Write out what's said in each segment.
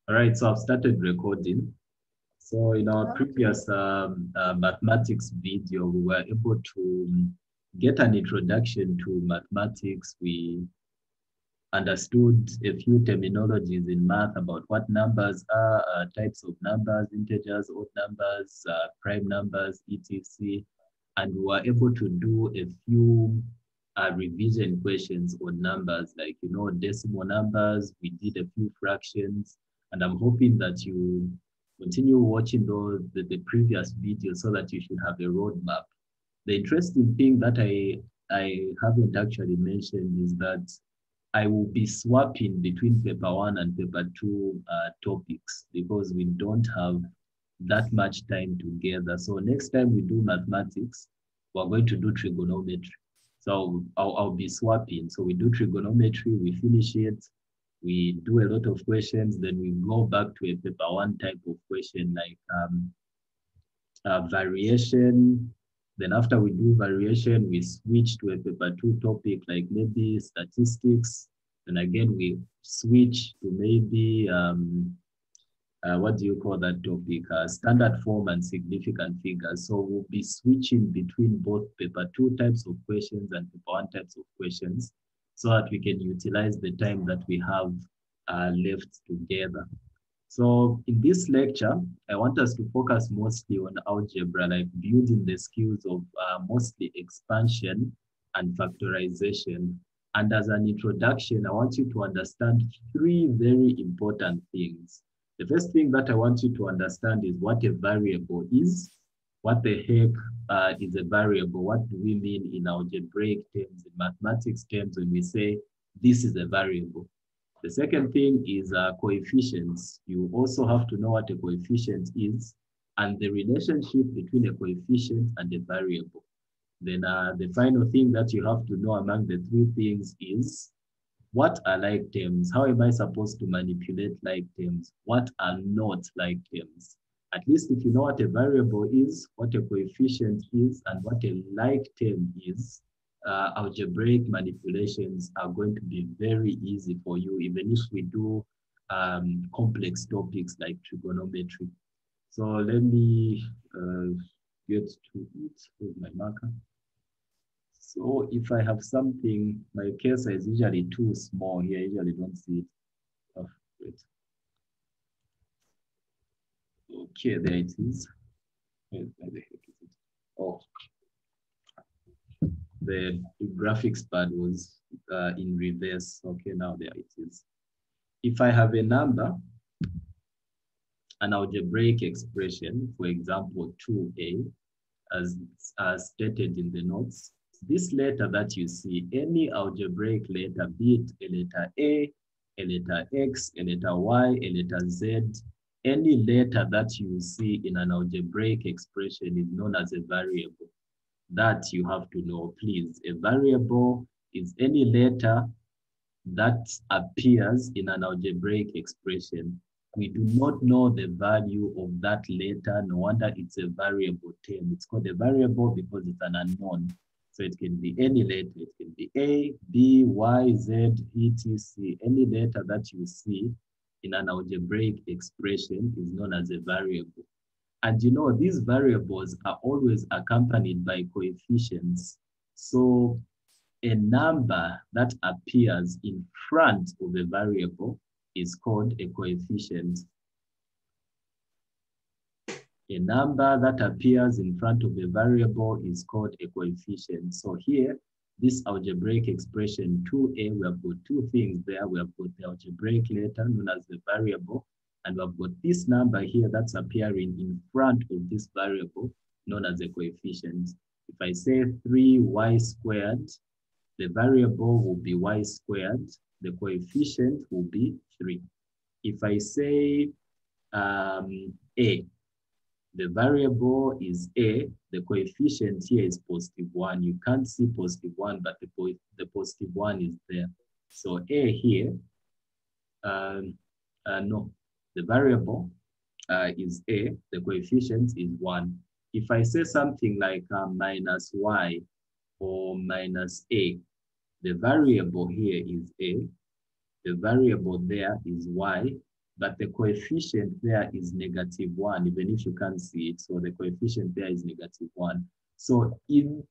All right, so I've started recording. So in our previous mathematics video, we were able to get an introduction to mathematics. We understood a few terminologies in math about what numbers are, types of numbers, integers, odd numbers, prime numbers, etc. And we were able to do a few revision questions on numbers, like, decimal numbers. We did a few fractions, and I'm hoping that you continue watching the previous videos so that you should have a roadmap. The interesting thing that I haven't actually mentioned is that I will be swapping between paper one and paper two topics because we don't have that much time together. So next time we do mathematics, we're going to do trigonometry. So I'll be swapping. So we do trigonometry, we finish it, we do a lot of questions, then we go back to a paper one type of question like variation. Then after we do variation, we switch to a paper two topic like maybe statistics. And again, we switch to maybe, what do you call that topic? Standard form and significant figures. So we'll be switching between both paper two types of questions and paper one types of questions so that we can utilize the time that we have left together. So in this lecture, I want us to focus mostly on algebra, like building the skills of mostly expansion and factorization. And as an introduction, I want you to understand three very important things. The first thing that I want you to understand is what a variable is. What the heck is a variable? What do we mean in algebraic terms, in mathematics terms, when we say this is a variable? The second thing is coefficients. You also have to know what a coefficient is and the relationship between a coefficient and a variable. Then the final thing that you have to know among the three things is what are like terms? How am I supposed to manipulate like terms? What are not like terms? At least if you know what a variable is, what a coefficient is, and what a like term is, algebraic manipulations are going to be very easy for you, even if we do complex topics like trigonometry. So let me get to it with my marker. So if I have something, my cursor is usually too small here, I usually don't see it. Oh, wait. Okay, there it is. Where the heck is it? Oh, the graphics pad was in reverse. Okay, now there it is. If I have a number, an algebraic expression, for example, 2a, as stated in the notes, this letter that you see, any algebraic letter, be it a letter a letter X, a letter Y, a letter Z, any letter that you see in an algebraic expression is known as a variable. That you have to know, please. A variable is any letter that appears in an algebraic expression. We do not know the value of that letter. No wonder it's a variable term. It's called a variable because it's an unknown. So it can be any letter. It can be A, B, Y, Z, etc. Any letter that you see in an algebraic expression is known as a variable. And these variables are always accompanied by coefficients. So a number that appears in front of a variable is called a coefficient. A number that appears in front of a variable is called a coefficient. So here, this algebraic expression 2a, we have got two things there. We have got the algebraic letter known as the variable, and we have got this number here that's appearing in front of this variable known as a coefficient. If I say 3y squared, the variable will be y squared. The coefficient will be 3. If I say a, the variable is a, the coefficient here is +1. You can't see +1, but the +1 is there. So a here, no, the variable is a, the coefficient is 1. If I say something like minus y or minus a, the variable here is a, the variable there is y, but the coefficient there is -1, even if you can't see it. So the coefficient there is -1. So in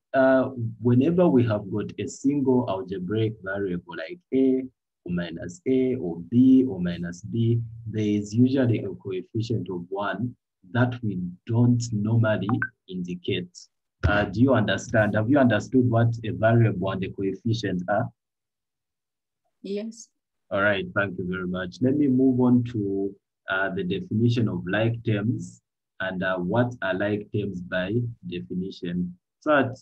whenever we have got a single algebraic variable like a or minus a or b or minus b, there is usually a coefficient of 1 that we don't normally indicate. Do you understand? Have you understood what a variable and a coefficient are? Yes. All right, thank you very much. Let me move on to the definition of like terms and what are like terms by definition. So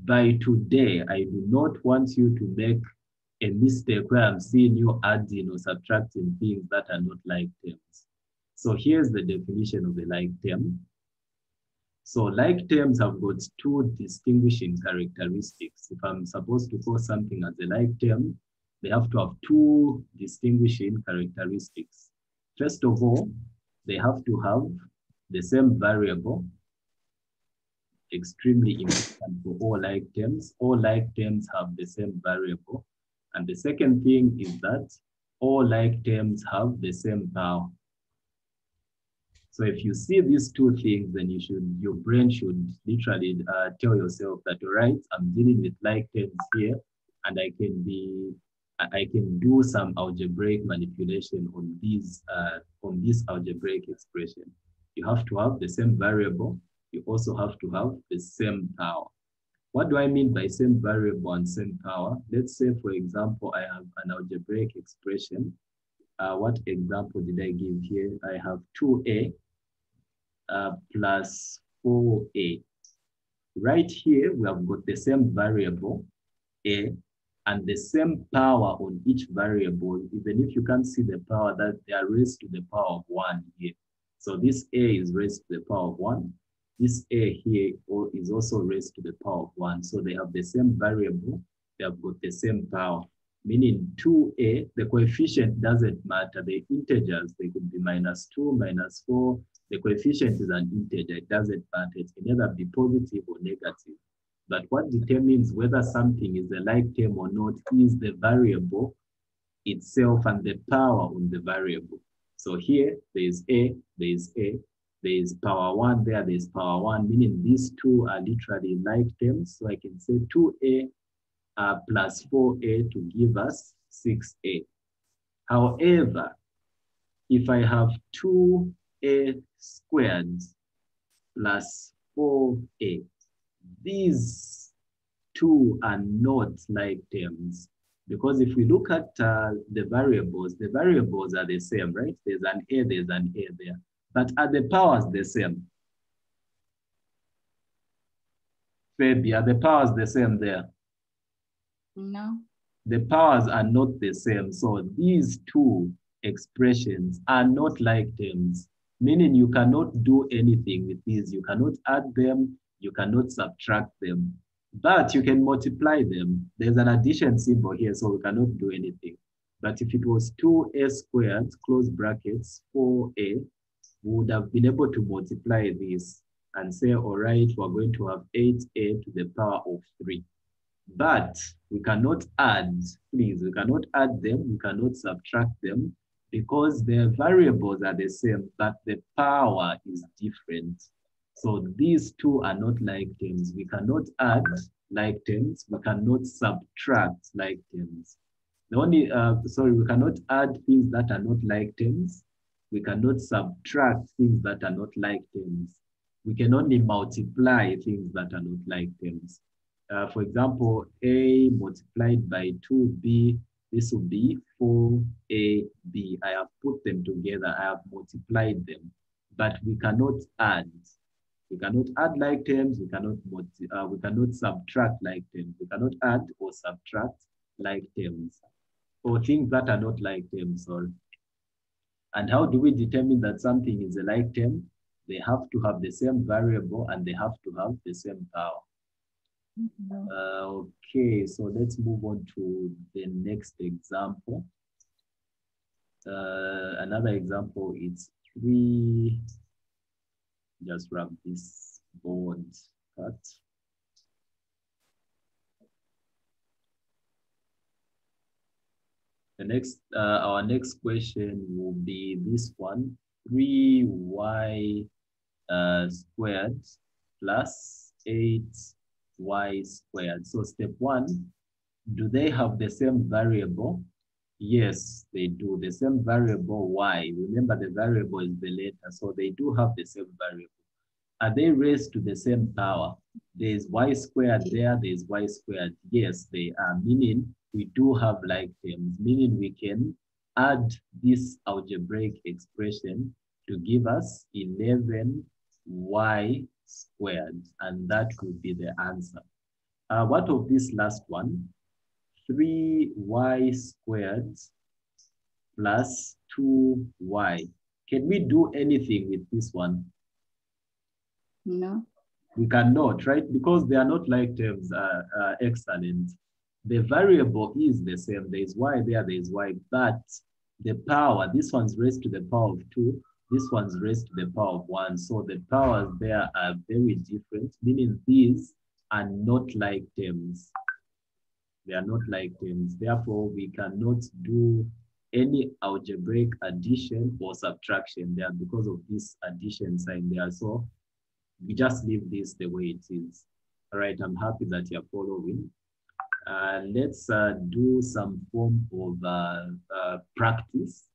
by today, I do not want you to make a mistake where I'm seeing you adding or subtracting things that are not like terms. So here's the definition of a like term. So like terms have got two distinguishing characteristics. If I'm supposed to call something as a like term, they have to have two distinguishing characteristics. First of all, they have to have the same variable, extremely important for all like terms. All like terms have the same variable. And the second thing is that all like terms have the same power. So if you see these two things, then your brain should literally tell yourself that, all right, I'm dealing with like terms here, and I can do some algebraic manipulation on this algebraic expression. You have to have the same variable. You also have to have the same power. What do I mean by same variable and same power? Let's say, for example, I have an algebraic expression. What example did I give here? I have 2a plus 4a. Right here, we have got the same variable, a, and the same power on each variable, even if you can't see the power, that they are raised to the power of 1 here. So this a is raised to the power of 1. This a here is also raised to the power of 1. So they have the same variable, they have got the same power, meaning 2a, the coefficient doesn't matter. The integers, they could be -2, -4. The coefficient is an integer, it doesn't matter. It can either be positive or negative. But what determines whether something is a like term or not is the variable itself and the power on the variable. So here, there is a, there is power 1 there, there is power 1, meaning these two are literally like terms. So I can say 2a plus 4a to give us 6a. However, if I have 2a squared plus 4a, these two are not like terms, because if we look at the variables are the same, right? There's an a there, but are the powers the same? Fabi, are the powers the same there? No. The powers are not the same. So these two expressions are not like terms, meaning you cannot do anything with these. You cannot add them, you cannot subtract them, but you can multiply them. There's an addition symbol here, so we cannot do anything. But if it was 2a squared, close brackets, 4a, we would have been able to multiply this and say, all right, we're going to have 8a to the power of 3. But we cannot add, please, we cannot add them, we cannot subtract them, because their variables are the same, but the power is different. So these two are not like terms. We cannot add like terms, we cannot subtract like terms. The only, we cannot add things that are not like terms. We cannot subtract things that are not like terms. We can only multiply things that are not like terms. For example, a multiplied by 2b, this will be 4ab. I have put them together, I have multiplied them, but we cannot add. We cannot add like terms, we cannot subtract like terms. We cannot add or subtract like terms, or things that are not like terms, sorry. And how do we determine that something is a like term? They have to have the same variable and they have to have the same power. Okay, so let's move on to the next example. Another example is 3. Just wrap this board cut. The next, our next question will be this one: 3y squared plus 8y squared. So step one, do they have the same variable? Yes, they do. The same variable y. Remember, the variable is the letter, so they do have the same variable. Are they raised to the same power? There's y squared there, there's y squared. Yes, they are, meaning we do have like terms, meaning we can add this algebraic expression to give us 11y squared, and that would be the answer. What of this last one? 3y squared plus 2y. Can we do anything with this one? No. We cannot, right? Because they are not like terms. Excellent. The variable is the same. There is y there, there is y, but the power, this one's raised to the power of 2, this one's raised to the power of 1. So the powers there are very different, meaning these are not like terms. They are not like terms. Therefore, we cannot do any algebraic addition or subtraction there because of this addition sign there. So we just leave this the way it is. All right, I'm happy that you're following. Let's do some form of practice.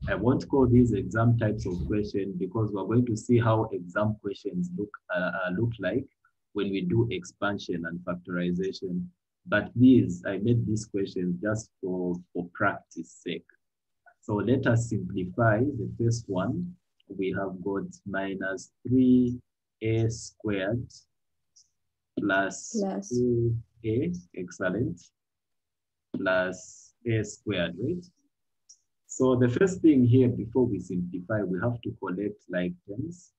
I won't call these exam types of questions because we're going to see how exam questions look like when we do expansion and factorization. But these, I made these questions just for practice sake. So let us simplify the first one. We have got minus 3a squared plus 2a, excellent, plus a squared, right? So the first thing here, before we simplify, we have to collect like terms.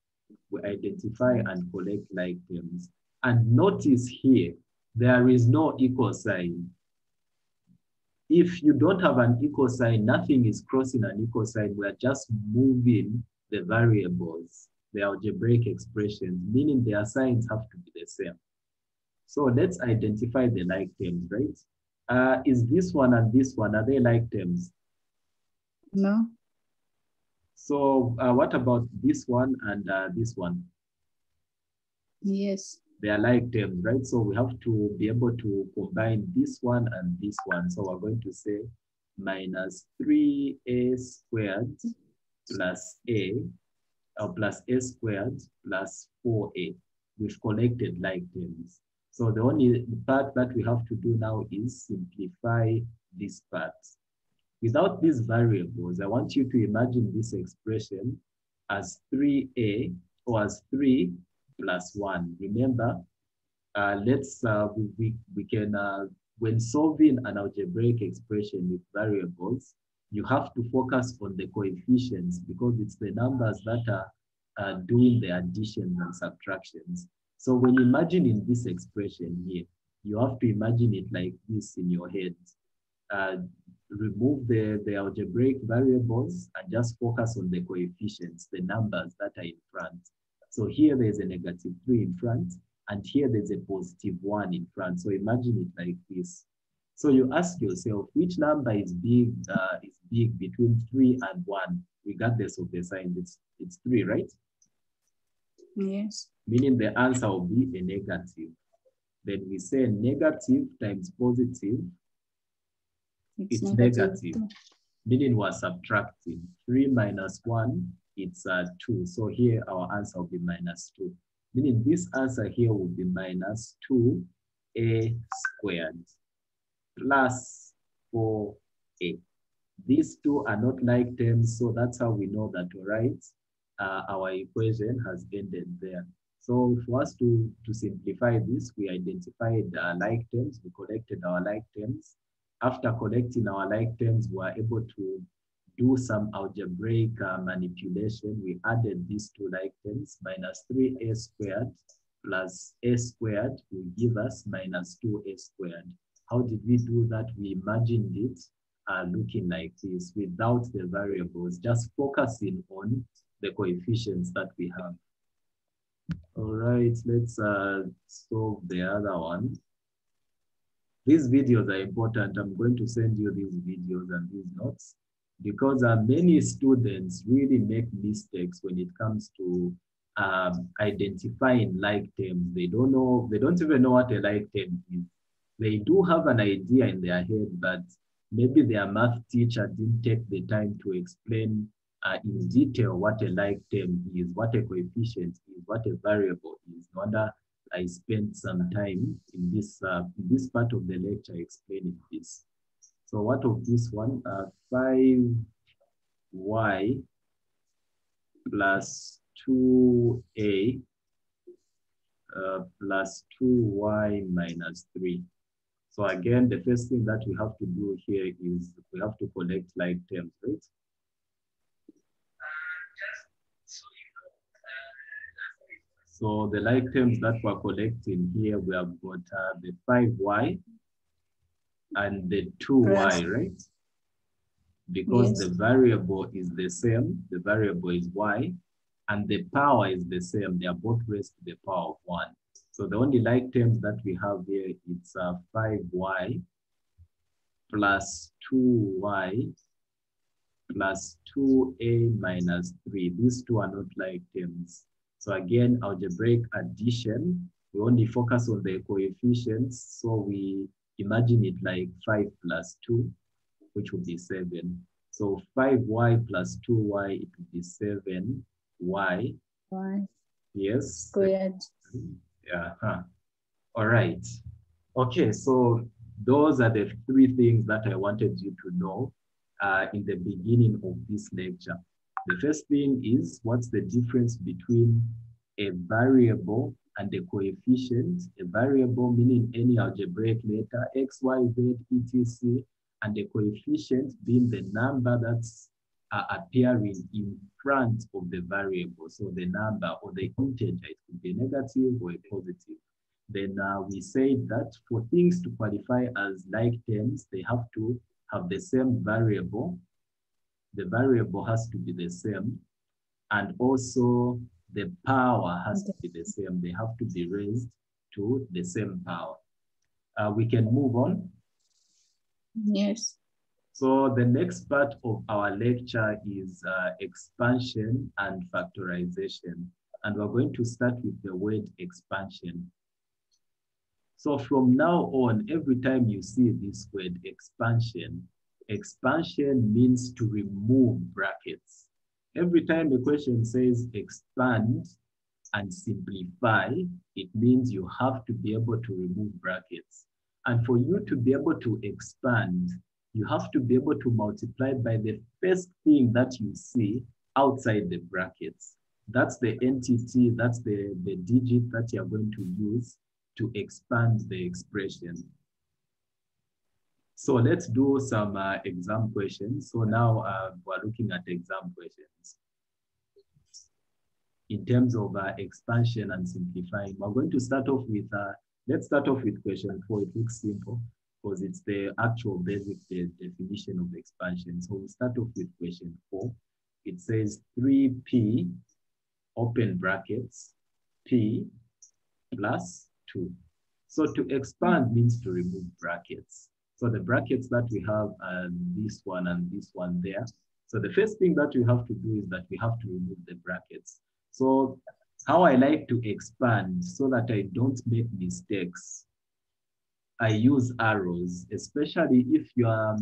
We identify and collect like terms. And notice here, there is no equal sign. If you don't have an equal sign, nothing is crossing an equal sign. We're just moving the variables, the algebraic expressions, meaning their signs have to be the same. So let's identify the like terms, right? Is this one and this one, are they like terms? No. So what about this one and this one? Yes. They are like terms, right? So we have to be able to combine this one and this one. So we're going to say minus 3a squared plus a, or plus a squared plus 4a. We've collected like terms. So the only part that we have to do now is simplify this part. Without these variables, I want you to imagine this expression as 3a or as 3 plus 1. Remember, we can, when solving an algebraic expression with variables, you have to focus on the coefficients because it's the numbers that are doing the additions and subtractions. So when imagining this expression here, you have to imagine it like this in your head. Remove the algebraic variables and just focus on the coefficients, the numbers that are in front. So here there's a negative 3 in front, and here there's a positive 1 in front. So imagine it like this. So you ask yourself, which number is big between 3 and 1, regardless of the sign? It's 3, right? Yes. Meaning the answer will be a negative. Then we say negative times positive, it's negative. Meaning we're subtracting. 3 minus 1, it's 2. So here our answer will be minus 2. Meaning this answer here will be minus 2a squared plus 4a. These two are not like terms, so that's how we know that, right? Our equation has ended there. So for us to simplify this, we identified like terms, we collected our like terms. After collecting our like terms, we were able to do some algebraic manipulation. We added these two like terms, minus 3a squared plus a squared will give us minus 2a squared. How did we do that? We imagined it looking like this without the variables, just focusing on the coefficients that we have. All right, let's solve the other one. These videos are important. I'm going to send you these videos and these notes because many students really make mistakes when it comes to identifying like terms. They don't know, they don't even know what a like term is. They do have an idea in their head, but maybe their math teacher didn't take the time to explain in detail what a like term is, what a coefficient is, what a variable is. No wonder I spent some time in this part of the lecture explaining this. So what of this one? 5y plus 2a plus 2y minus 3. So again, the first thing that we have to do here is we have to collect like terms, right? So the like terms that we're collecting here, we have got the 5y and the 2y, right? Because the variable is the same, the variable is y, and the power is the same. They are both raised to the power of 1. So the only like terms that we have here, it's 5y plus 2y plus 2a minus 3. These two are not like terms. So again, algebraic addition, we only focus on the coefficients. So we imagine it like 5 plus 2, which would be 7. So 5y plus 2y, it would be 7y. Y. Yes. Squared. Yeah. All right. Okay, so those are the 3 things that I wanted you to know in the beginning of this lecture. The first thing is, what's the difference between a variable and a coefficient? A variable meaning any algebraic letter, x, y, z, etc., and a coefficient being the number that's appearing in front of the variable. So the number or the integer, it could be negative or a positive. Then we say that for things to qualify as like terms, they have to have the same variable. The variable has to be the same. And also the power has to be the same. They have to be raised to the same power. We can move on. Yes. So the next part of our lecture is expansion and factorization. And we're going to start with the word expansion. So from now on, every time you see this word expansion, expansion means to remove brackets. Every time a question says expand and simplify, it means you have to be able to remove brackets. And for you to be able to expand, you have to be able to multiply by the first thing that you see outside the brackets. That's the entity, that's the digit that you're going to use to expand the expression. So let's do some exam questions. So now we're looking at exam questions. In terms of expansion and simplifying, we're going to start off with, let's start off with question 4. It looks simple because it's the actual basic definition of expansion. So we start off with question 4. It says 3p, open brackets, p plus 2. So to expand means to remove brackets. So the brackets that we have are this one and this one there. So the first thing that we have to do is that we have to remove the brackets. So how I like to expand so that I don't make mistakes, I use arrows, especially if you are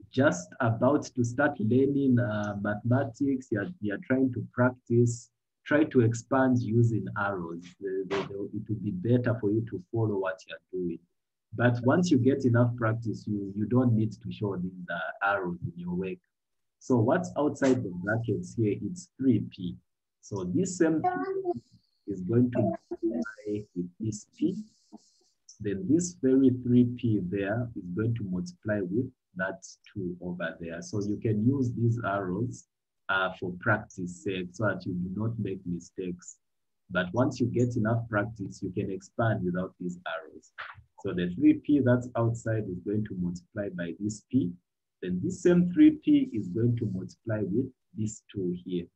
just about to start learning mathematics, you're trying to practice, try to expand using arrows. It will be better for you to follow what you're doing. But once you get enough practice, you don't need to show these arrows in your work. So what's outside the brackets here, it's 3p. So this same p is going to multiply with this p. Then this very 3p there is going to multiply with that 2 over there. So you can use these arrows for practice sake so that you do not make mistakes. But once you get enough practice, you can expand without these arrows. So the 3p that's outside is going to multiply by this p. Then this same 3p is going to multiply with this 2 here.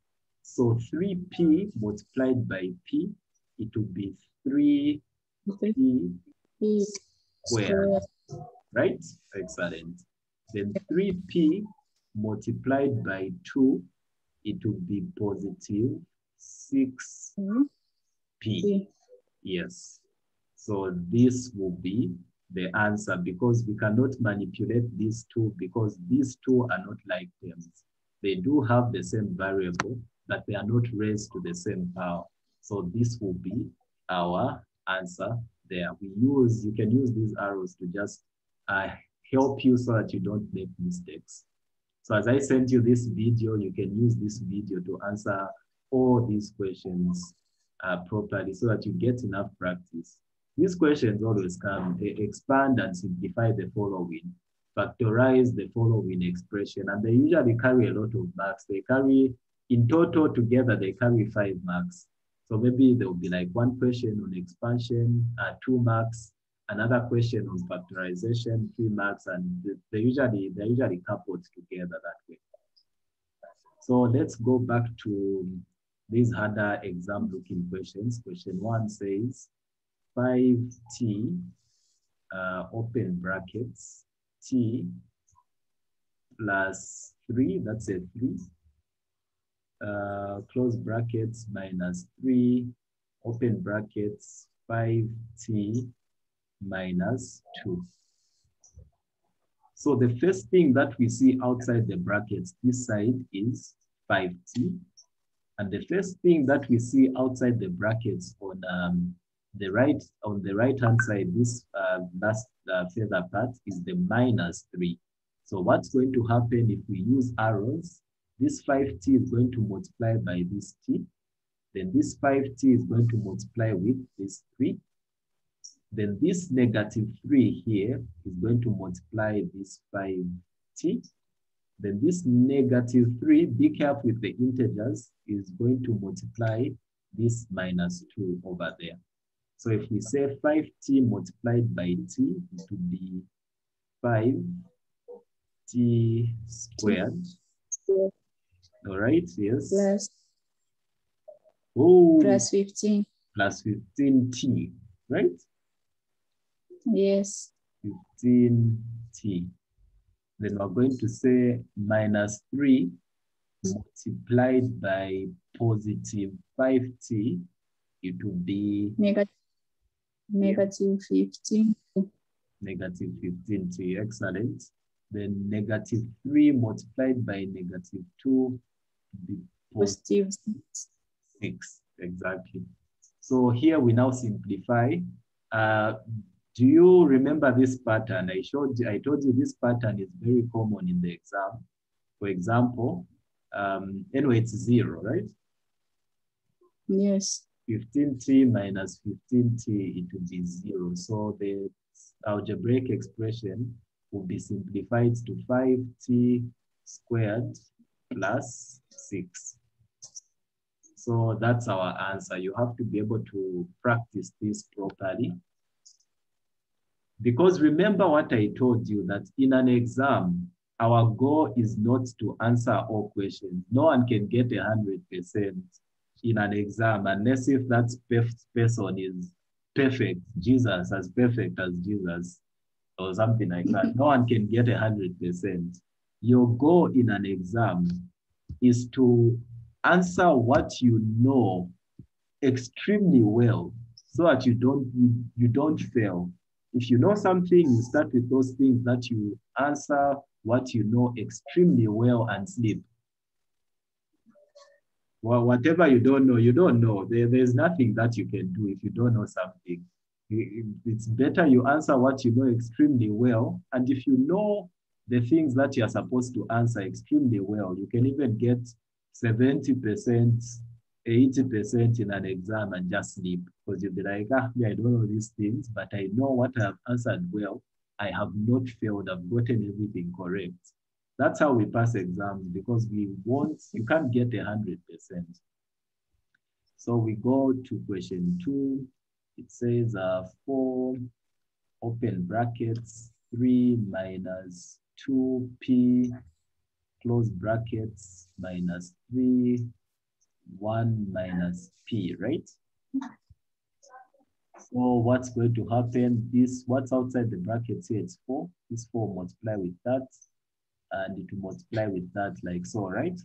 So 3p multiplied by p, it will be 3p squared. right? Excellent. Then 3p multiplied by 2, it will be positive 6p. Yes. So this will be the answer because we cannot manipulate these two because these two are not like terms. They do have the same variable, but they are not raised to the same power. So this will be our answer there. You can use these arrows to just help you so that you don't make mistakes. So as I sent you this video, you can use this video to answer all these questions properly so that you get enough practice. These questions always come, expand and simplify the following, factorize the following expression, and they usually carry a lot of marks. They carry, in total together, they carry 5 marks. So maybe there will be like one question on expansion, 2 marks, another question on factorization, 3 marks, and they're usually coupled together that way. So let's go back to these harder exam looking questions. Question 1 says 5t, open brackets, t plus 3, that's a 3, close brackets minus 3, open brackets, 5t minus 2. So the first thing that we see outside the brackets, this side is 5t. And the first thing that we see outside the brackets on the right-hand side, this last feather part is the minus 3. So what's going to happen if we use arrows? This 5t is going to multiply by this t. Then this 5t is going to multiply with this 3. Then this negative 3 here is going to multiply this 5t. Then this negative 3, be careful with the integers, is going to multiply this minus 2 over there. So if we say 5t multiplied by t, it would be 5t squared. All right, yes. Plus 15. Plus 15t, right? Yes. 15t. Then we're going to say minus 3 multiplied by positive 5t, it would be negative 15. Negative 15t, excellent. Then negative 3 multiplied by negative 2 would be positive 6, exactly. So here we now simplify. Do you remember this pattern? I told you this pattern is very common in the exam. For example, anyway, it's 0, right? Yes. 15t minus 15t, it will be 0. So the algebraic expression will be simplified to 5t squared plus 6. So that's our answer. You have to be able to practice this properly. Because remember what I told you, that in an exam, our goal is not to answer all questions. No one can get 100% in an exam unless if that person is perfect, Jesus, as perfect as Jesus, or something like that. No one can get 100%. Your goal in an exam is to answer what you know extremely well so that you don't fail. If you know something, you start with those things that you answer what you know extremely well and sleep. Well, whatever you don't know, you don't know. There's nothing that you can do if you don't know something. It's better you answer what you know extremely well. And if you know the things that you're supposed to answer extremely well, you can even get 70%, 80% in an exam and just sleep, because you'll be like, I don't know these things, but I know what I have answered well. I have not failed. I've gotten everything correct. That's how we pass exams, because you can't get 100%. So we go to question 2. It says 4, open brackets, 3 minus 2p, close brackets, minus 3, 1 minus p, right? So what's going to happen? This, what's outside the brackets here, it's 4. This 4 multiply with that, and it will multiply with that like so, right?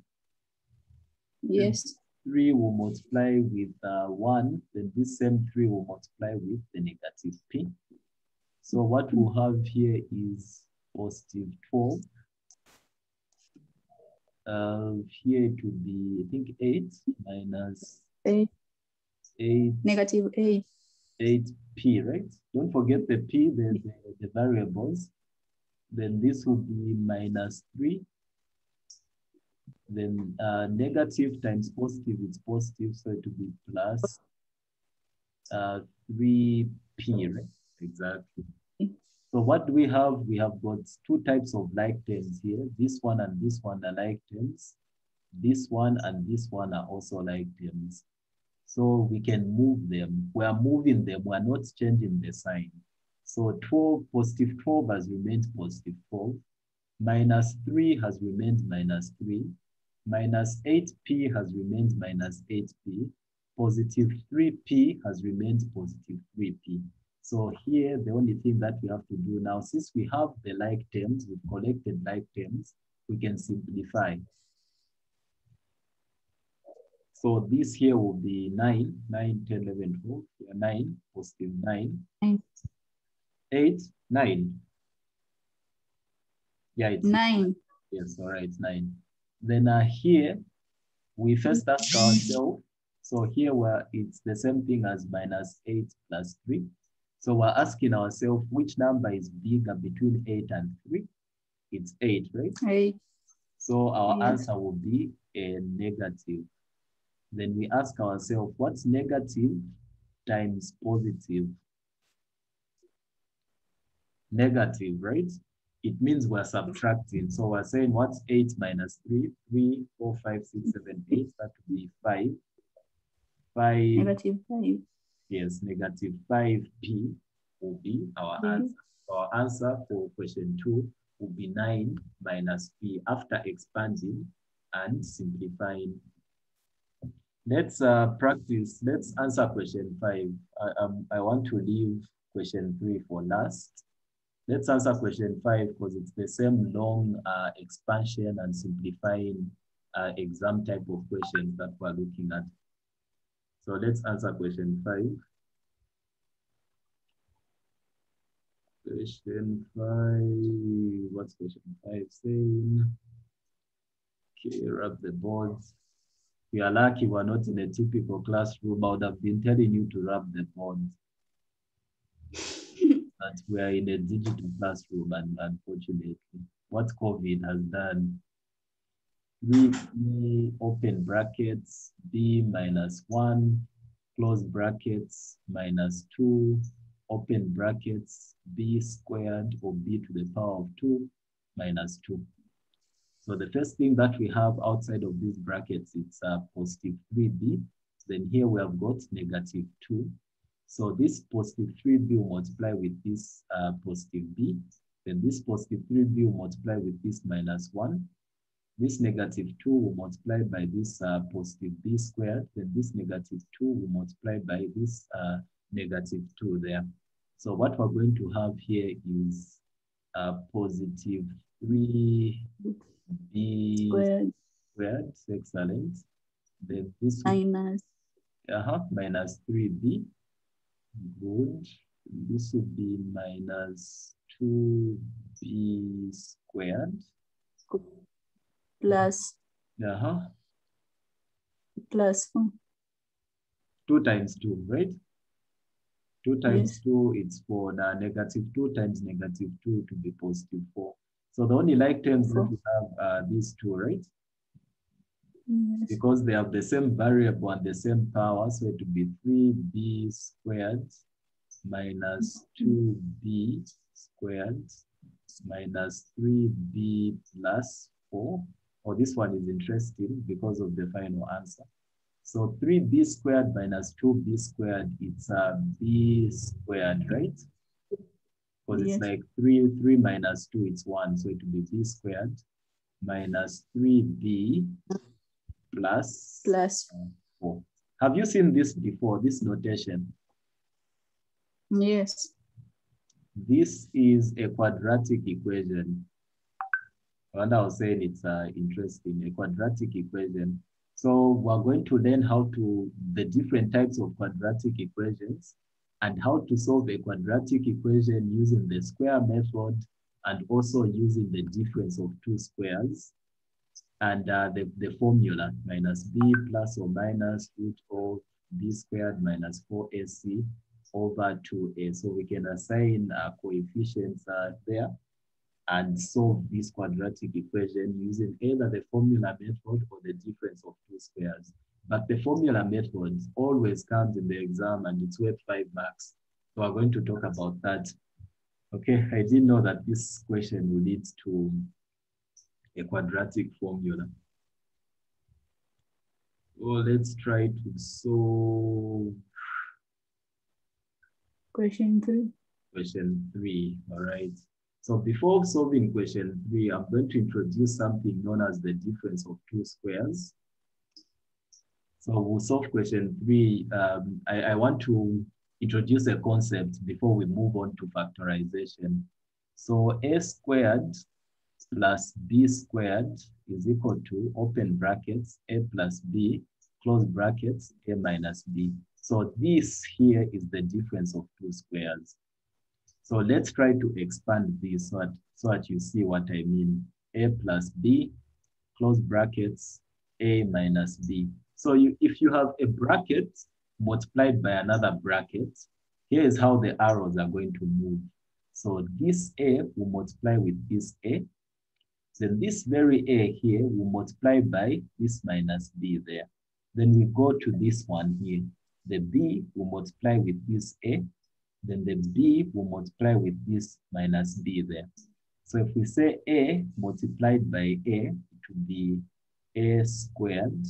Yes. 3 will multiply with 1, then this same 3 will multiply with the negative p. So what we'll have here is positive 12. Here it will be, I think, 8 minus 8. 8. Negative 8. 8p, right? Don't forget the p, the variables. Then this will be minus 3. Then negative times positive, it's positive, so it will be plus 3p, right? Exactly. So what do we have? We have got two types of like terms here. This one and this one are like terms. This one and this one are also like terms. So we can move them. We are moving them. We are not changing the sign. So 12, positive 12 has remained positive 12. Minus 3 has remained minus 3. Minus 8p has remained minus 8p. Positive 3p has remained positive 3p. So here, the only thing that we have to do now, since we have the like terms, we've collected like terms, we can simplify. So this here will be 9, 9, 10, 11, 12, 9, positive 9, 8, 9. Yeah, it's 9. Yes, all right, 9. Then here, we first ask ourselves, so here it's the same thing as minus 8 plus 3. So we're asking ourselves, which number is bigger between 8 and 3? It's 8, right? 8. So our answer will be a negative. Then we ask ourselves, what's negative times positive? Negative, right? It means we're subtracting. So we're saying, what's 8 minus 3? 3, 4, 5, 6, 7, 8. That would be 5. 5. Negative 5. Yes, negative 5p will be our answer. Our answer for question 2 will be 9 minus p after expanding and simplifying. Let's practice. Let's answer question 5. I want to leave question 3 for last. Let's answer question 5 because it's the same long expansion and simplifying exam type of questions that we're looking at. So let's answer question 5. Question 5. What's question 5 saying? Okay, rub the boards. We are lucky we're not in a typical classroom. I would have been telling you to rub the boards. But we are in a digital classroom, and unfortunately, what COVID has done, 3b open brackets, b minus 1, close brackets, minus 2, open brackets, b squared, or b to the power of 2, minus 2. So the first thing that we have outside of these brackets, it's positive 3b. Then here we have got negative 2. So this positive 3b will multiply with this positive b. Then this positive 3b will multiply with this minus 1. This negative 2 will multiply by this positive b squared. Then this negative 2 will multiply by this negative 2 there. So what we're going to have here is positive 3b squared. Excellent. Then this minus minus 3b. Good. This would be minus 2b squared. Plus. Plus 4. 2 times 2, right? 2 times 2, it's 4. Now negative 2 times negative 2 to be positive 4. So the only like terms that we have are these two, right? Yes. Because they have the same variable and the same power, so it would be 3b squared minus 2b squared minus 3b plus 4. Oh, this one is interesting because of the final answer. So 3b squared minus 2b squared, it's b squared, right? Because it's like 3 minus 2, it's 1. So it will be b squared minus 3b plus 4. Have you seen this before, this notation? Yes. This is a quadratic equation. And I was saying it's interesting, a quadratic equation. So we're going to learn how to, the different types of quadratic equations and how to solve a quadratic equation using the square method and also using the difference of two squares and the formula minus b plus or minus root of b squared minus 4ac over 2a. So we can assign coefficients there and solve this quadratic equation using either the formula method or the difference of two squares. But the formula method always comes in the exam and it's worth 5 marks. So we're going to talk about that. Okay, I didn't know that this question will lead to a quadratic formula. Well, let's try to solve Question 3. question 3, all right? So before solving question 3, I'm going to introduce something known as the difference of two squares. So we'll solve question 3. I want to introduce a concept before we move on to factorization. So a squared plus b squared is equal to, open brackets, a plus b, close brackets, a minus b. So this here is the difference of two squares. So let's try to expand this so that you see what I mean. A plus b, close brackets, a minus b. So if you have a bracket multiplied by another bracket, here is how the arrows are going to move. So this a will multiply with this a. Then this very a here will multiply by this minus b there. Then we go to this one here. The b will multiply with this a. Then the b will multiply with this minus b there. So if we say a multiplied by a, it would be a squared.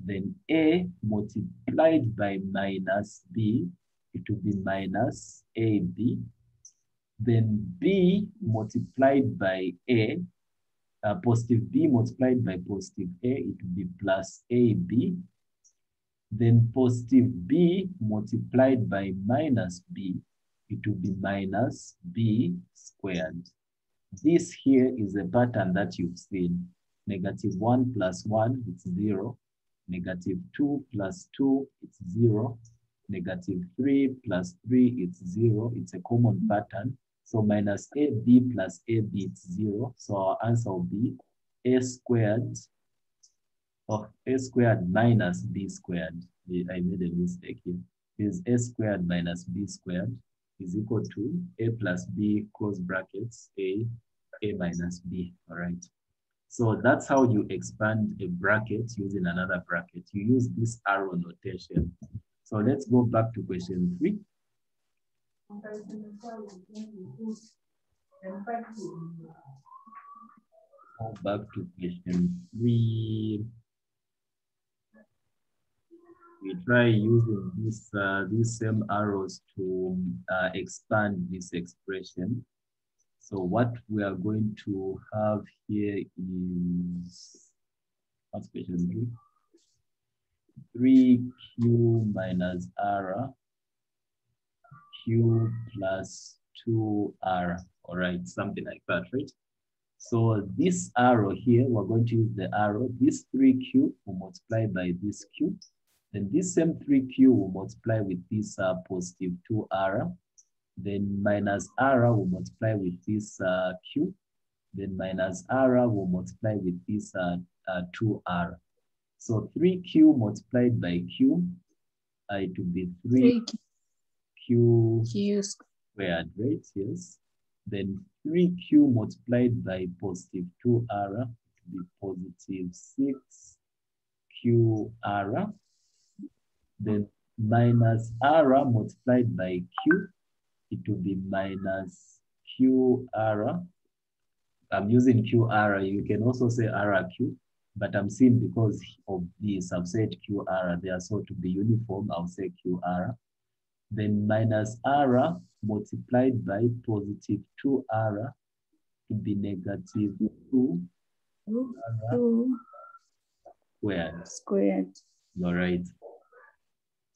Then a multiplied by minus b, it would be minus ab. Then b multiplied by a, positive b multiplied by positive a, it would be plus ab. Then positive b multiplied by minus b, it would be minus b squared. This here is a pattern that you've seen. -1 plus 1, it's 0. -2 plus 2, it's 0. -3 plus 3, it's 0. It's a common pattern. So minus ab plus ab, it's 0. So our answer will be a squared, or a squared minus b squared. I made a mistake here. Is a squared minus b squared is equal to a plus b, close brackets, a minus b, all right? So that's how you expand a bracket using another bracket. You use this arrow notation. So let's go back to question 3. Go back to question 3. We try using these same arrows to expand this expression. So what we are going to have here is, what's question 3? 3q minus r, q plus 2r, all right, something like that, right? So this arrow here, we're going to use the arrow. This 3q will multiply by this q. Then this same 3q will multiply with this positive 2r. Then minus r will multiply with this q. Then minus r will multiply with this 2r. So 3q multiplied by q, it will be 3q squared, right? Yes. Then 3q multiplied by positive 2r, it will be positive 6qr. Then minus r multiplied by q, it will be minus qr. I'm using qr. You can also say rq, but I'm seeing because of this, I've said qr there. So to be uniform, I'll say qr. Then minus r multiplied by positive 2r to be negative 2 squared. Squared. All right.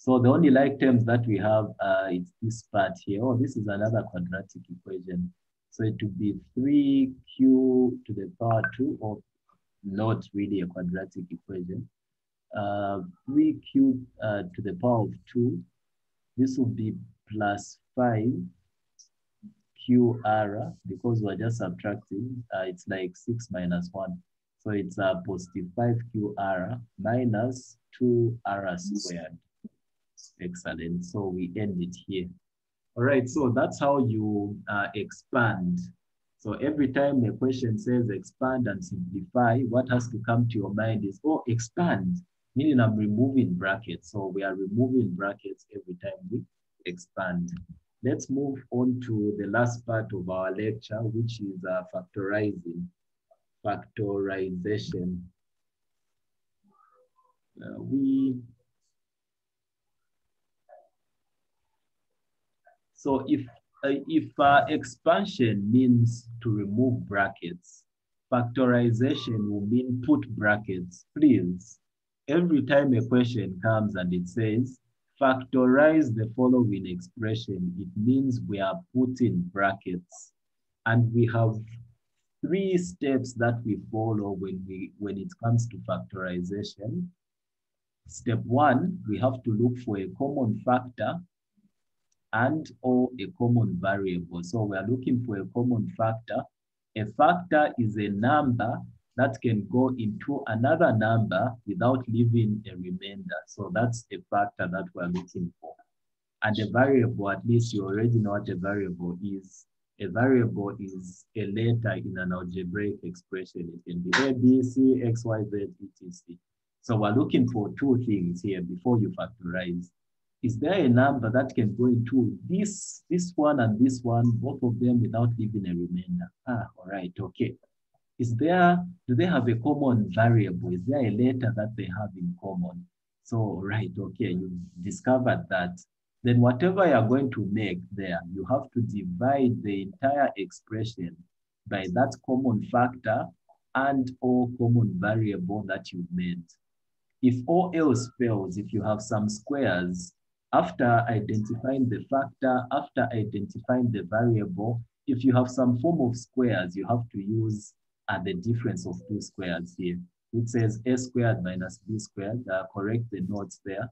So the only like terms that we have is this part here. Oh, this is another quadratic equation. So it would be 3q to the power 2, or not really a quadratic equation. 3q to the power of 2. This would be plus 5qr, because we're just subtracting. It's like 6 minus 1. So it's positive 5qr minus 2r squared. Excellent. So we end it here. All right. So that's how you expand. So every time a question says expand and simplify, what has to come to your mind is, oh, expand, meaning I'm removing brackets. So we are removing brackets every time we expand. Let's move on to the last part of our lecture, which is factorization. So if expansion means to remove brackets, factorization will mean put brackets. Please, every time a question comes and it says, factorize the following expression, it means we are putting brackets. And we have 3 steps that we follow when it comes to factorization. Step 1, we have to look for a common factor and or a common variable. So we are looking for a common factor. A factor is a number that can go into another number without leaving a remainder. So that's a factor that we're looking for. And a variable, at least you already know what a variable is. A variable is a letter in an algebraic expression. It can be A, B, C, X, Y, Z, etc. So we're looking for 2 things here before you factorize. Is there a number that can go into this one and this one, both of them without leaving a remainder? All right, okay. Do they have a common variable? Is there a letter that they have in common? So, right, okay, you discovered that. Then whatever you're going to make there, you have to divide the entire expression by that common factor and or common variable that you've made. If all else fails, if you have some squares, after identifying the factor, after identifying the variable, if you have some form of squares, you have to use the difference of 2 squares here. It says a squared minus b squared. Correct the notes there.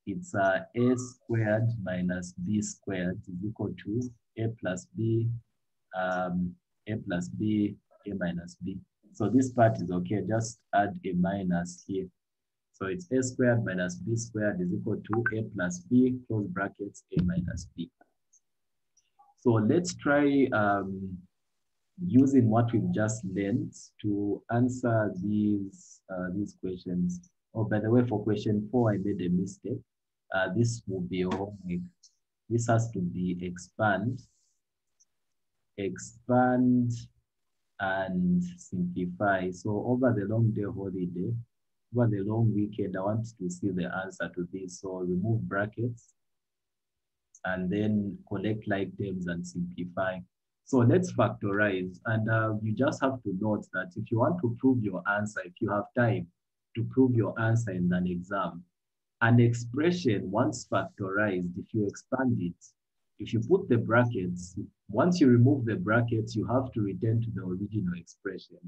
It's a squared minus b squared is equal to a plus b, a minus b. So this part is okay. Just add a minus here. So it's a squared minus b squared is equal to a plus b, close brackets, a minus b. So let's try using what we've just learned to answer these questions. Oh, by the way, for question 4, I made a mistake. This will be homework. This has to be expand, and simplify. So over the long day holiday, over the long weekend, I want to see the answer to this. So remove brackets and then collect like terms and simplify. So let's factorize. And you just have to note that if you want to prove your answer, if you have time to prove your answer in an exam, an expression once factorized, if you expand it, if you put the brackets, once you remove the brackets, you have to return to the original expression.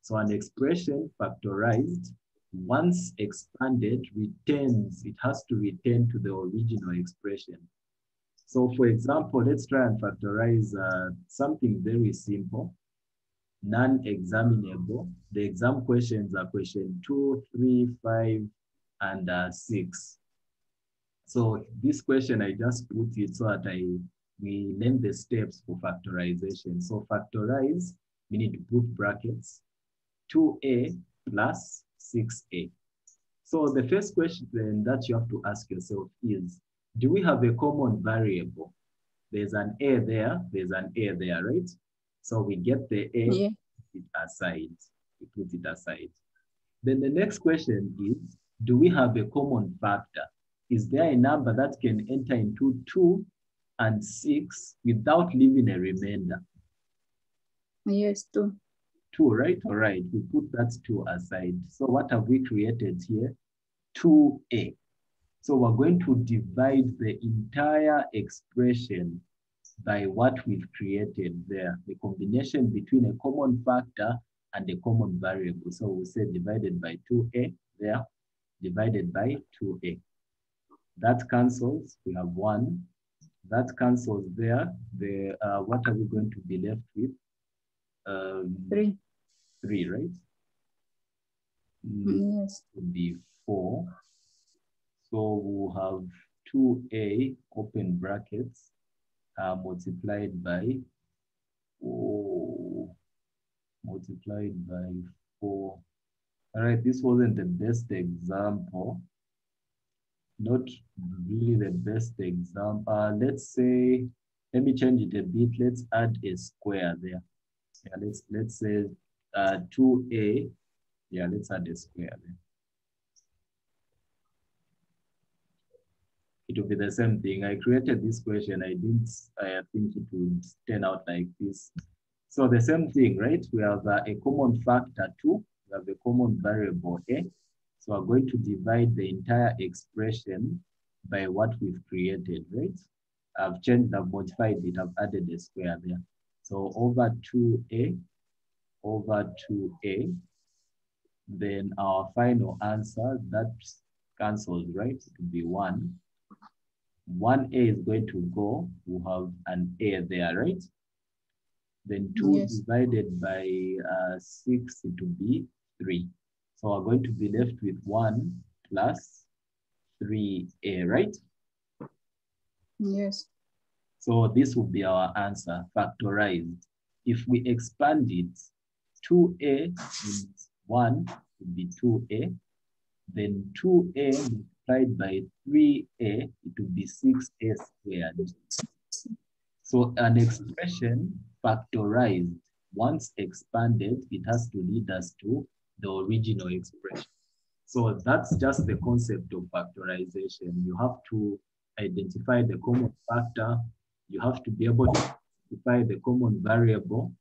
So an expression factorized, once expanded, it has to return to the original expression. So for example, let's try and factorize something very simple, non-examinable. The exam questions are question 2, 3, 5, and 6. So this question, I just put it so that we learn the steps for factorization. So factorize, we need to put brackets, 2a plus 6a. So the first question that you have to ask yourself is, do we have a common variable? There's an a there, there's an a there, right? So we get the a, Yeah. put it aside. We put it aside. Then the next question is, do we have a common factor? Is there a number that can enter into 2 and 6 without leaving a remainder? Yes, 2. 2, right? All right, we put that 2 aside. So what have we created here? 2a. So we're going to divide the entire expression by what we've created there, the combination between a common factor and a common variable. So we say divided by 2a there, divided by 2a. That cancels, we have 1. That cancels there. What are we going to be left with? 3. 3, right? Yes. Would be 4. So we'll have 2a, open brackets, multiplied by 4. Multiplied by 4. All right, this wasn't the best example. Not really the best example. Let's say, let me change it a bit. Let's add a square there. Yeah, let's say 2a. Yeah, let's add a square there. It will be the same thing. I created this question. I think it would turn out like this. So the same thing, right? We have a common factor 2. We have a common variable a. So we're going to divide the entire expression by what we've created, right? I've modified it. I've added a square there. So over 2a, over 2a. Then our final answer, that cancels, right? It will be 1. 1a is going to go. We'll have an a there, right? Then 2 Yes. divided by 6, it will be 3. So we're going to be left with 1 plus 3a, right? Yes. So this will be our answer, factorized. If we expand it, 2a means 1 would be 2a. Then 2a multiplied by 3a, it will be 6a squared. So an expression factorized, once expanded, it has to lead us to the original expression. So that's just the concept of factorization. You have to identify the common factor. You have to be able to identify the common variable.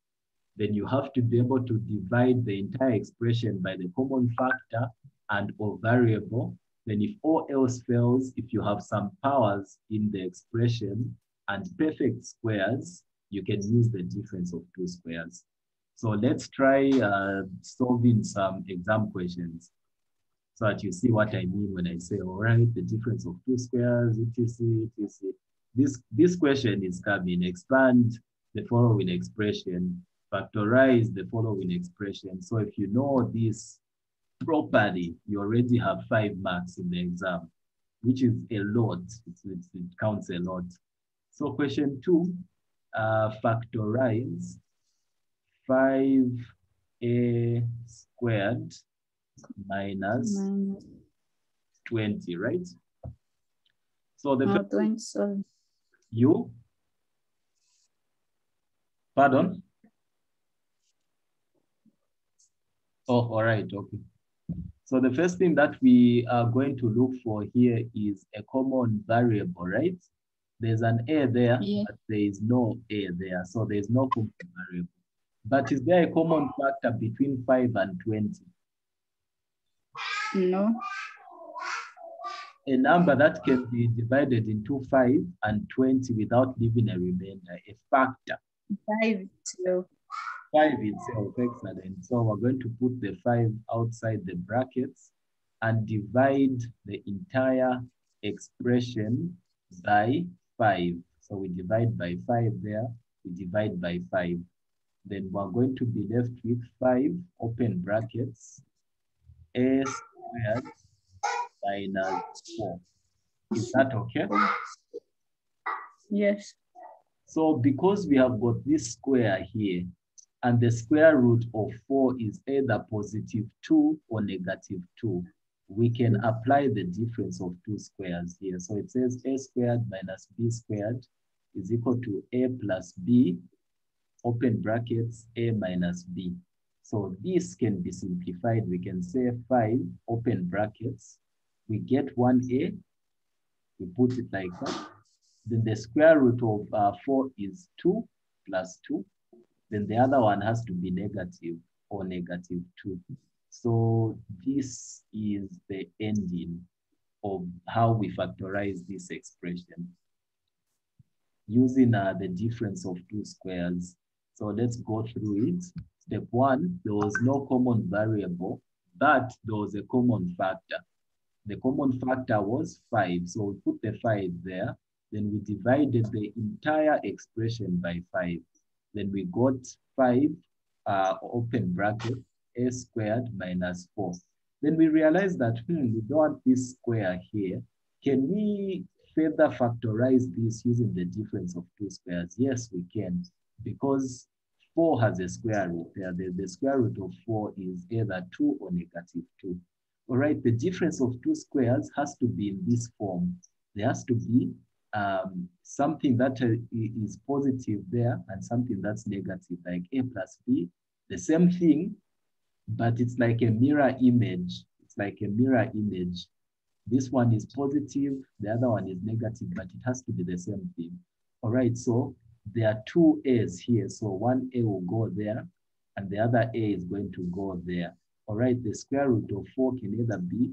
Then you have to be able to divide the entire expression by the common factor and or variable. Then if all else fails, if you have some powers in the expression and perfect squares, you can use the difference of 2 squares. So let's try solving some exam questions so that you see what I mean when I say, all right, the difference of 2 squares, etc., etc. This question is coming. Expand the following expression, factorize the following expression. So if you know this properly, you already have 5 marks in the exam, which is a lot. It counts a lot. So question 2, factorize 5a squared minus 20, right? So the first 20, sorry. you, pardon? Oh, all right, okay. So the first thing that we are going to look for here is a common variable, right? There's an a there, Yeah. but there is no a there, so there's no common variable. But is there a common factor between 5 and 20? No. A number that can be divided into 5 and 20 without leaving a remainder, a factor. 5 itself. 5 itself, excellent. So we're going to put the 5 outside the brackets and divide the entire expression by 5. So we divide by 5 there, we divide by 5. Then we're going to be left with 5, open brackets, a squared minus 4. Is that okay? Yes. So because we have got this square here, and the square root of 4 is either positive 2 or negative 2, we can apply the difference of 2 squares here. So it says a squared minus b squared is equal to a plus b, open brackets, a minus b. So this can be simplified. We can say 5, open brackets. We get 1a, we put it like that. Then the square root of 4 is 2 plus 2. Then the other one has to be negative or negative 2. So this is the ending. of how we factorize this expression using the difference of two squares. So let's go through it. Step one, there was no common variable, but there was a common factor. The common factor was 5. So we put the 5 there. Then we divided the entire expression by 5. Then we got 5, open bracket, a squared minus 4. Then we realized that, we don't want this square here. Can we further factorize this using the difference of two squares? Yes, we can, because 4 has a square root there. The square root of 4 is either 2 or negative 2. All right, the difference of two squares has to be in this form. There has to be something that is positive there and something that's negative, like a plus b. The same thing, but it's like a mirror image. It's like a mirror image. This one is positive, the other one is negative, but it has to be the same thing. All right, so there are two a's here. So one a will go there, and the other a is going to go there. All right, the square root of 4 can either be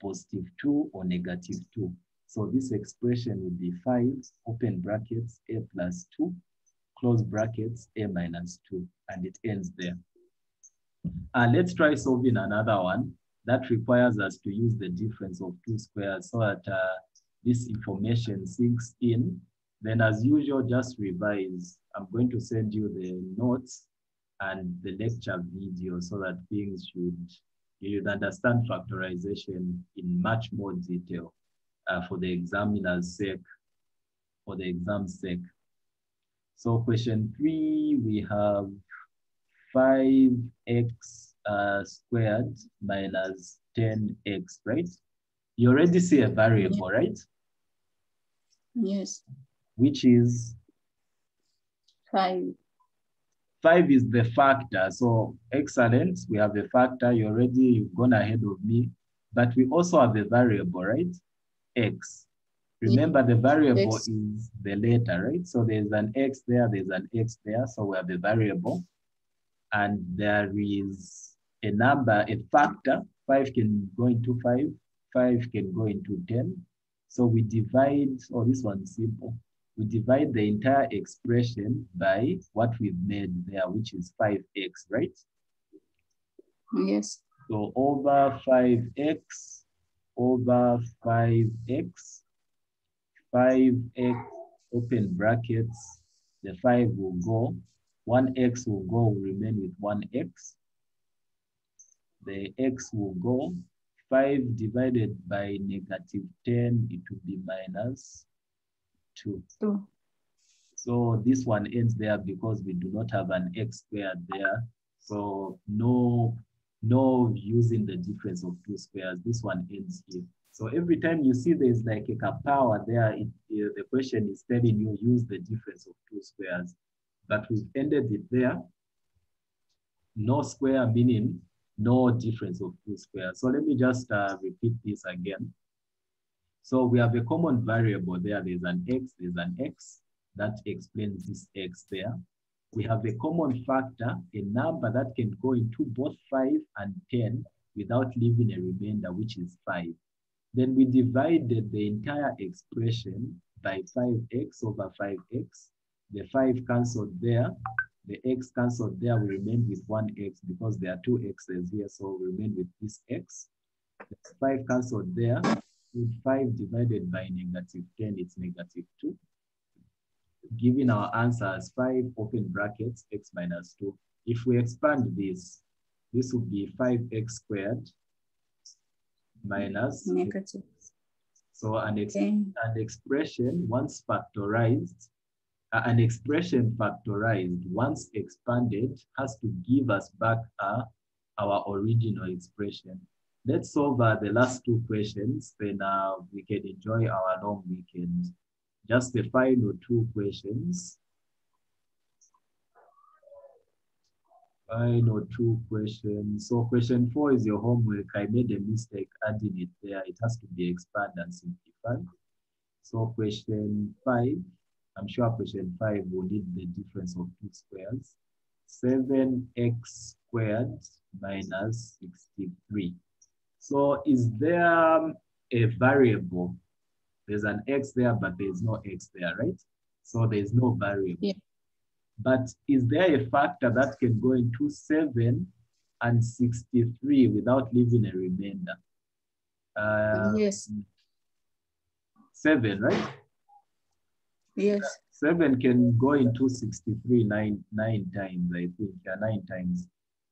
positive 2 or negative 2. So this expression will be 5, open brackets, a plus 2, close brackets, a minus 2, and it ends there. Let's try solving another one that requires us to use the difference of two squares so that this information sinks in. Then as usual, just revise. I'm going to send you the notes and the lecture video so that you'd understand factorization in much more detail for the examiner's sake, for the exam's sake. So question 3, we have 5x squared minus 10x, right? You already see a variable, right? Yes. Which is? 5. 5 is the factor. So excellent. We have a factor. You've gone ahead of me. But we also have a variable, right? X. Remember, the variable X is the letter, right? So there's an X there, there's an X there. So we have a variable. And there is a number, a factor. 5 can go into 5. 5 can go into 10. So we divide, this one's simple. We divide the entire expression by what we've made there, which is 5x, right? Yes. So over 5x over 5x, 5x, open brackets, the 5 will go, 1x will remain with 1x. The x will go, 5 divided by negative 10, it will be minus 2. So this one ends there because we do not have an x squared there. So no using the difference of two squares. This one ends here. So every time you see there's like a power there, the question is telling you use the difference of two squares. But we've ended it there. No square meaning no difference of two squares. So let me just repeat this again. So we have a common variable there. There's an x. That explains this x there. We have a common factor, a number that can go into both 5 and 10 without leaving a remainder, which is 5. Then we divided the entire expression by 5x over 5x. The 5 cancelled there. The x cancelled there. We remain with 1x because there are two x's here, so we remain with this x. The 5 cancelled there. With 5 divided by negative 10, it's negative 2. Giving our answer as 5, open brackets, x minus 2. If we expand this would be 5x squared minus negative. So an expression once factorized, an expression factorized once expanded has to give us back our original expression. Let's solve the last two questions, then we can enjoy our long weekend. Just the final two questions. Final two questions. So question 4 is your homework. I made a mistake adding it there. It has to be expanded and simplified. So question 5, I'm sure question 5 will need the difference of two squares. 7x squared minus 63. So is there a variable. There's an x there, but there's no x there, right? So there's no variable. Yeah. But is there a factor that can go into 7 and 63 without leaving a remainder? Yes. 7, right? Yes. 7 can go into 63 nine times, I think. 9 times.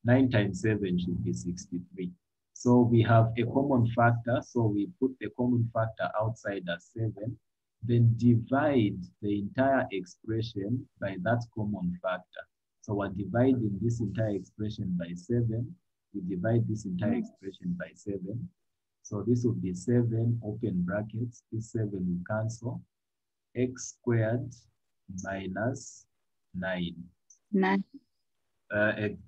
9 times 7 should be 63. So we have a common factor. So we put the common factor outside as 7, then divide the entire expression by that common factor. So we're dividing this entire expression by 7. We divide this entire expression by 7. So this would be 7, open brackets. This 7 will cancel. X squared minus 9. 9.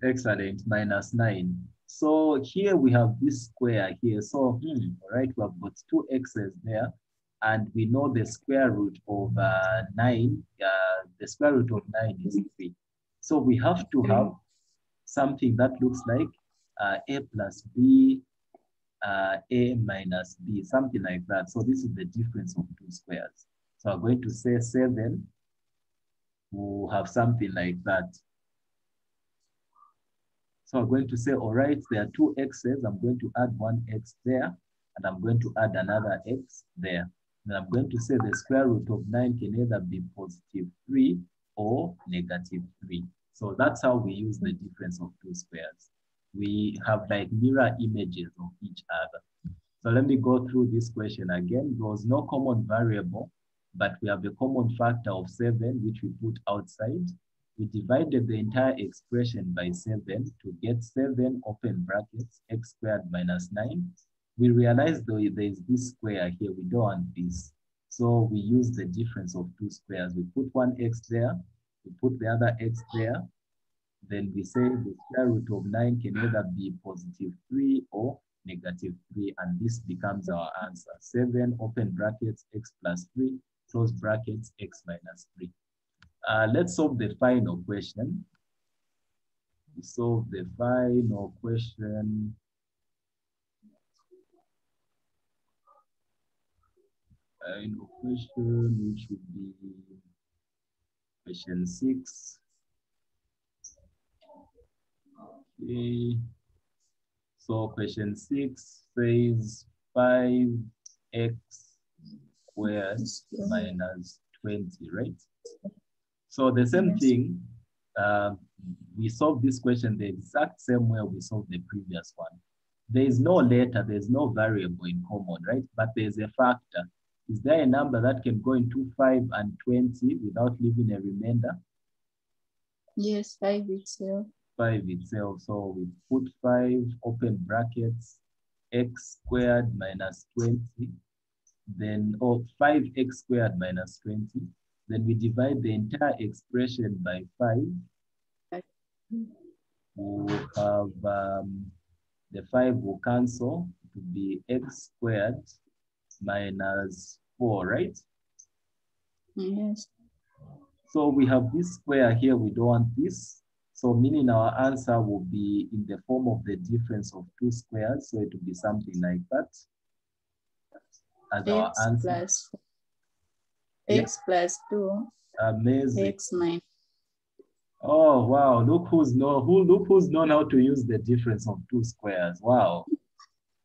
Excellent, minus 9. So here we have this square here. So, all right, we have got 2 x's there. And we know the square root of 9, the square root of 9 is 3. So we have to have something that looks like a plus b, a minus b, something like that. So this is the difference of 2 squares. So I'm going to say 7 will have something like that. So I'm going to say, all right, there are 2 x's. I'm going to add 1 x there, and I'm going to add another x there. And I'm going to say the square root of 9 can either be positive 3 or negative 3. So that's how we use the difference of 2 squares. We have like mirror images of each other. So let me go through this question again. There was no common variable, but we have a common factor of 7, which we put outside. We divided the entire expression by 7 to get 7, open brackets, x squared minus 9. We realized though there is this square here, we don't want this. So we use the difference of 2 squares. We put 1 x there, we put the other x there. Then we say the square root of 9 can either be positive 3 or negative 3, and this becomes our answer. 7, open brackets, x plus 3, close brackets, x minus 3. Let's solve the final question. Solve the final question. Final question, which would be question 6. Okay. So question 6 says 5x squared minus 20, right? So the same thing, we solved this question the exact same way we solved the previous one. There is no letter, there's no variable in common, right? But there's a factor. Is there a number that can go into 5 and 20 without leaving a remainder? Yes, 5 itself. 5 itself. So we put 5, open brackets, x squared minus 20. Then, 5x squared minus 20. Then we divide the entire expression by 5. We'll have the 5 will cancel to be x squared minus 4, right? Yes. So we have this square here, we don't want this. So meaning our answer will be in the form of the difference of 2 squares. So it will be something like that as our answer. X plus 2. Amazing. X minus. Oh wow! Look who's known how to use the difference of 2 squares. Wow,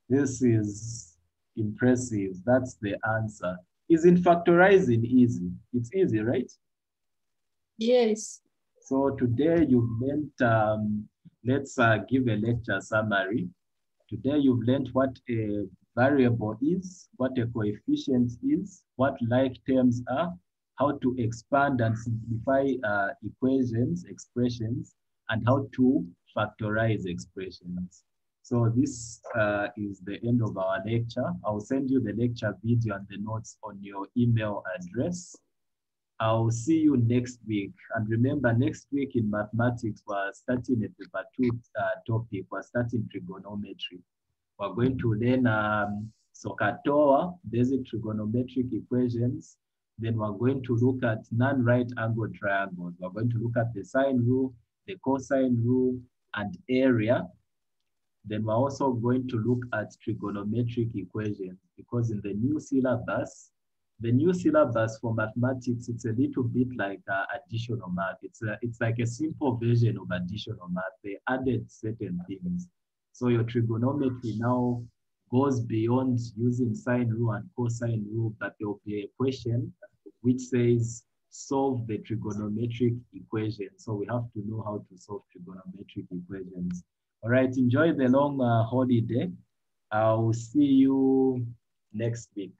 this is impressive. That's the answer. Isn't factorizing easy? It's easy, right? Yes. So today you've learned, let's give a lecture summary. Today you've learned what a variable is, what a coefficient is, what like terms are, how to expand and simplify equations, expressions, and how to factorize expressions. So this is the end of our lecture. I'll send you the lecture video and the notes on your email address. I'll see you next week. And remember, next week in mathematics, we're starting a paper 2 topic. We're starting trigonometry. We're going to learn SOHCAHTOA, basic trigonometric equations. Then we're going to look at non-right angle triangles. We're going to look at the sine rule, the cosine rule, and area. Then we're also going to look at trigonometric equations because in the new syllabus for mathematics, it's a little bit like additional math. It's like a simple version of additional math. They added certain things. So your trigonometry now goes beyond using sine rule and cosine rule, but there'll be a question which says solve the trigonometric equation. So we have to know how to solve trigonometric equations. All right, enjoy the long holiday. I'll see you next week.